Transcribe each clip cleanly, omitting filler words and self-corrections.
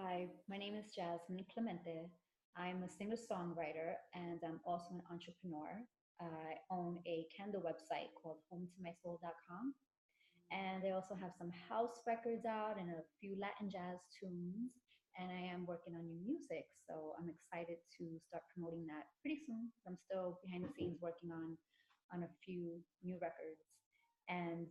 Hi, my name is Jasmine Clemente. I'm a singer-songwriter and I'm also an entrepreneur. I own a Kindle website called HomeToMySoul.com, and I also have some house records out and a few Latin jazz tunes. And I am working on new music, so I'm excited to start promoting that pretty soon. I'm still behind the scenes working on a few new records, and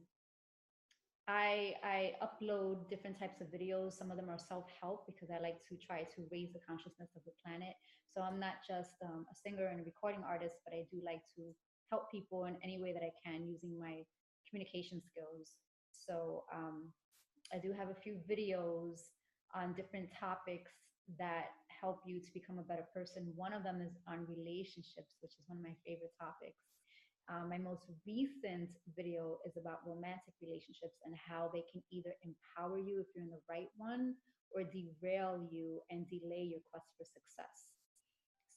I upload different types of videos. Some of them are self help because I like to try to raise the consciousness of the planet. So I'm not just a singer and a recording artist, but I do like to help people in any way that I can using my communication skills. So I do have a few videos on different topics that help you to become a better person. One of them is on relationships, which is one of my favorite topics. My most recent video is about romantic relationships and how they can either empower you if you're in the right one or derail you and delay your quest for success.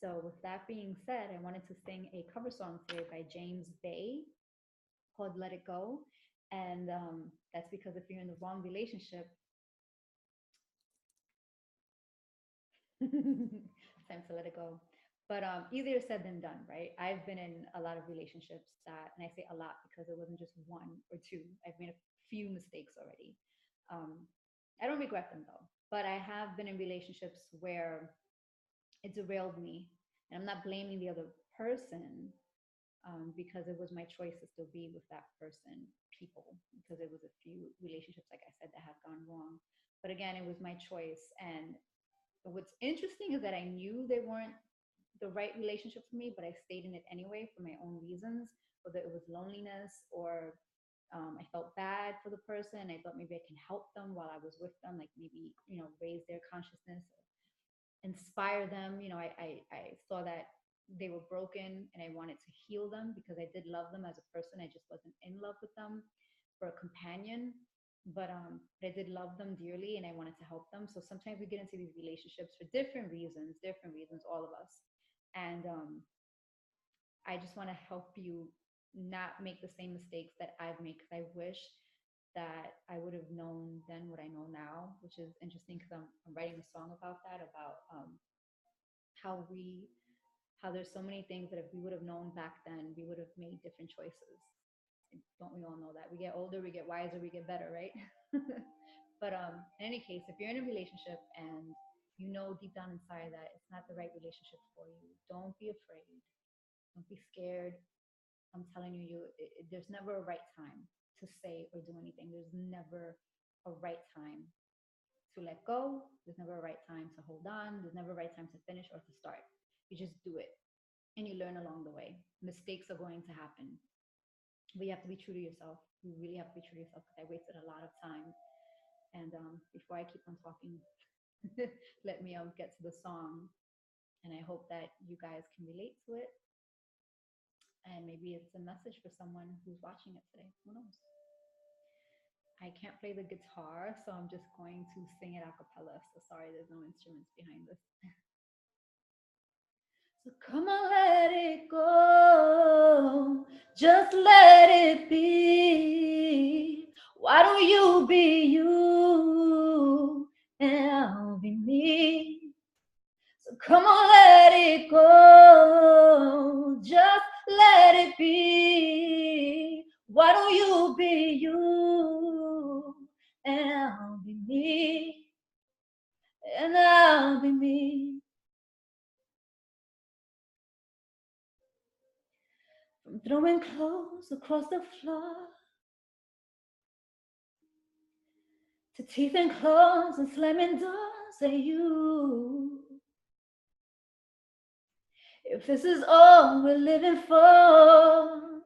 So, with that being said, I wanted to sing a cover song today by James Bay called Let It Go. And that's because if you're in the wrong relationship, time to let it go. But easier said than done, right? I've been in a lot of relationships that, and I say a lot because it wasn't just one or two. I've made a few mistakes already. Um, I don't regret them though, but I have been in relationships where it derailed me, and I'm not blaming the other person because it was my choice to still be with that person, people, because it was a few relationships, like I said, that have gone wrong. But again, it was my choice, and what's interesting is that I knew they weren't the right relationship for me, but I stayed in it anyway for my own reasons, whether it was loneliness or I felt bad for the person. I thought maybe I can help them while I was with them, like maybe, raise their consciousness, inspire them. I saw that they were broken and I wanted to heal them because I did love them as a person. I just wasn't in love with them for a companion. But I did love them dearly and I wanted to help them. So sometimes we get into these relationships for different reasons, all of us. And I just want to help you not make the same mistakes that I've made because I wish that I would have known then what I know now, which is interesting because I'm writing a song about that, about how we, how there's so many things that if we would have known back then, we would have made different choices. Don't we all know that? We get older, we get wiser, we get better, right? But in any case, if you're in a relationship and you know deep down inside that it's not the right relationship for you, don't be afraid. Don't be scared. I'm telling you, there's never a right time to say or do anything. There's never a right time to let go. There's never a right time to hold on. There's never a right time to finish or to start. You just do it and you learn along the way. Mistakes are going to happen, but you have to be true to yourself. You really have to be true to yourself because I wasted a lot of time. And before I keep on talking, let me get to the song. And I hope that you guys can relate to it. And maybe it's a message for someone who's watching it today. Who knows? I can't play the guitar, so I'm just going to sing it a cappella. So sorry, there's no instruments behind this. So come on, let it go. Just let it be. Why don't you be you and I'll be me? So come on, let it go. Just let it be. Why don't you be you and I'll be me? And I'll be me. From throwing clothes across the floor to teeth and claws and slamming doors at you. If this is all we're living for,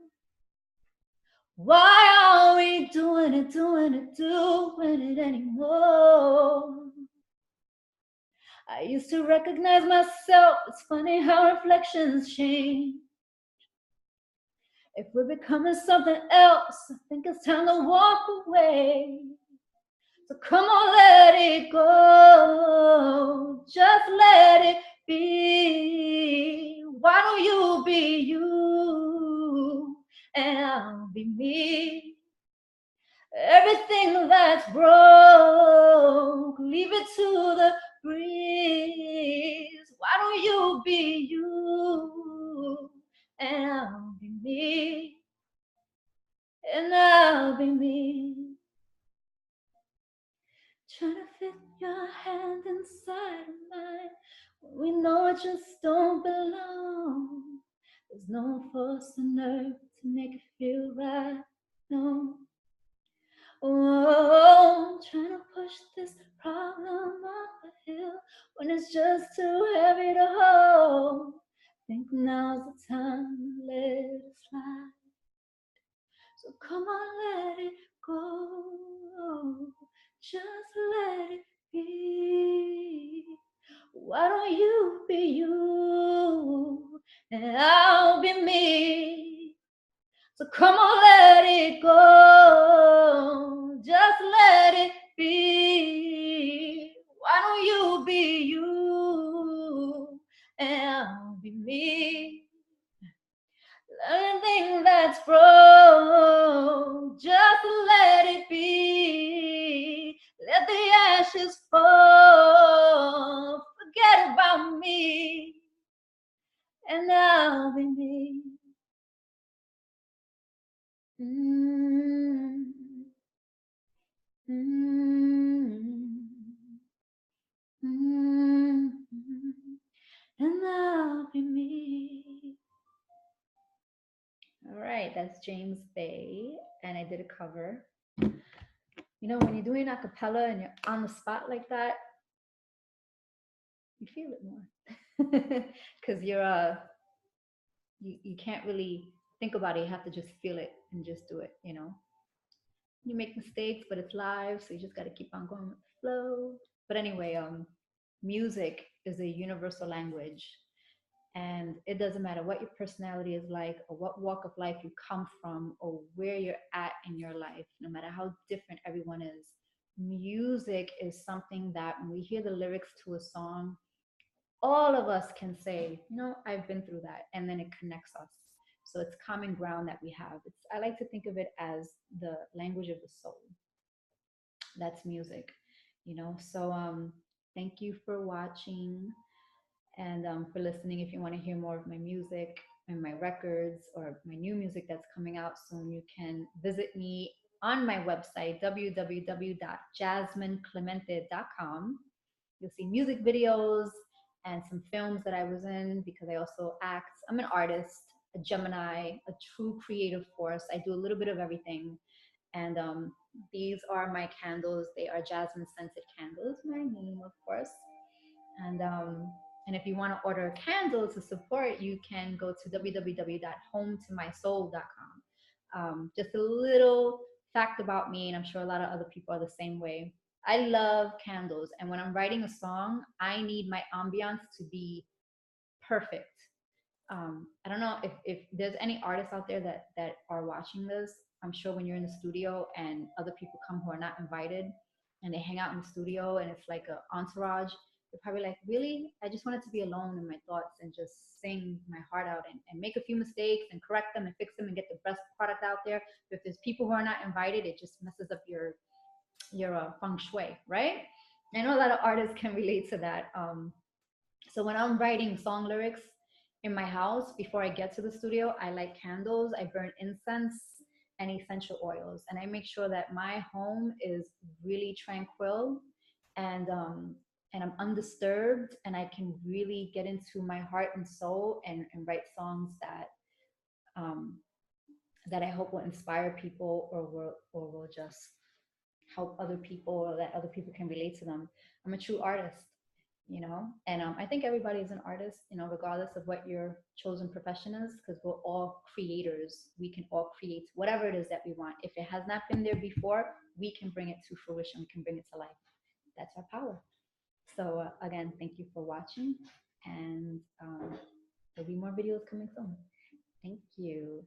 why are we doing it anymore? I used to recognize myself. It's funny how reflections change. If we're becoming something else, I think it's time to walk away. So come on, let it go. Just let it be. Why don't you be you and I'll be me? Everything that's broke, leave it to the Trying to fit your hand inside of mine when we know it just don't belong. There's no force on earth to make it feel right. No. Oh, trying to push this problem up a hill when it's just too heavy to hold. Think now's the time to let it slide. So come on, let it go. Just let it be. Why don't you be you and I'll be me? So come on, let it go. Just let it be. Why don't you be you and I'll be me? Anything that's broke, just let it be. Let the ashes fall. Forget about me, and I'll be me. Mm, mm, mm, and I'll be me. All right, that's James Bay, and I did a cover. You know, when you're doing a cappella and you're on the spot like that, you feel it more because you can't really think about it. You have to just feel it and just do it. You know, you make mistakes, but it's live, so you just got to keep on going with the flow. But anyway, music is a universal language, and it doesn't matter what your personality is like or what walk of life you come from or where you're at in your life, no matter how different everyone is. Music is something that when we hear the lyrics to a song, all of us can say, no, I've been through that. And then it connects us. So it's common ground that we have. I like to think of it as the language of the soul. That's music, you know? So thank you for watching and for listening. If you want to hear more of my music and my records or my new music that's coming out soon, you can visit me on my website, www.jasmineclemente.com. You'll see music videos and some films that I was in because I also act. I'm an artist, a Gemini, a true creative force. I do a little bit of everything. And these are my candles. They are jasmine scented candles, my name, of course. And um, and if you want to order a candle to support, you can go to www.hometomysoul.com. Just a little fact about me, and I'm sure a lot of other people are the same way. I love candles, and when I'm writing a song, I need my ambiance to be perfect. I don't know if there's any artists out there that are watching this. I'm sure when you're in the studio and other people come who are not invited and they hang out in the studio and it's like an entourage, they're probably like, really? I just wanted to be alone in my thoughts and just sing my heart out and make a few mistakes and correct them and fix them and get the best product out there. But if there's people who are not invited, it just messes up your feng shui, right? I know a lot of artists can relate to that. So when I'm writing song lyrics in my house, before I get to the studio, I light candles, I burn incense and essential oils, and I make sure that my home is really tranquil and I'm undisturbed, and I can really get into my heart and soul and write songs um, that I hope will inspire people or will just help other people or that other people can relate to them. I'm a true artist, you know, and I think everybody is an artist, you know, regardless of what your chosen profession is, because we're all creators. We can all create whatever it is that we want. If it has not been there before, we can bring it to fruition. We can bring it to life. That's our power. So again, thank you for watching, and there'll be more videos coming soon. Thank you.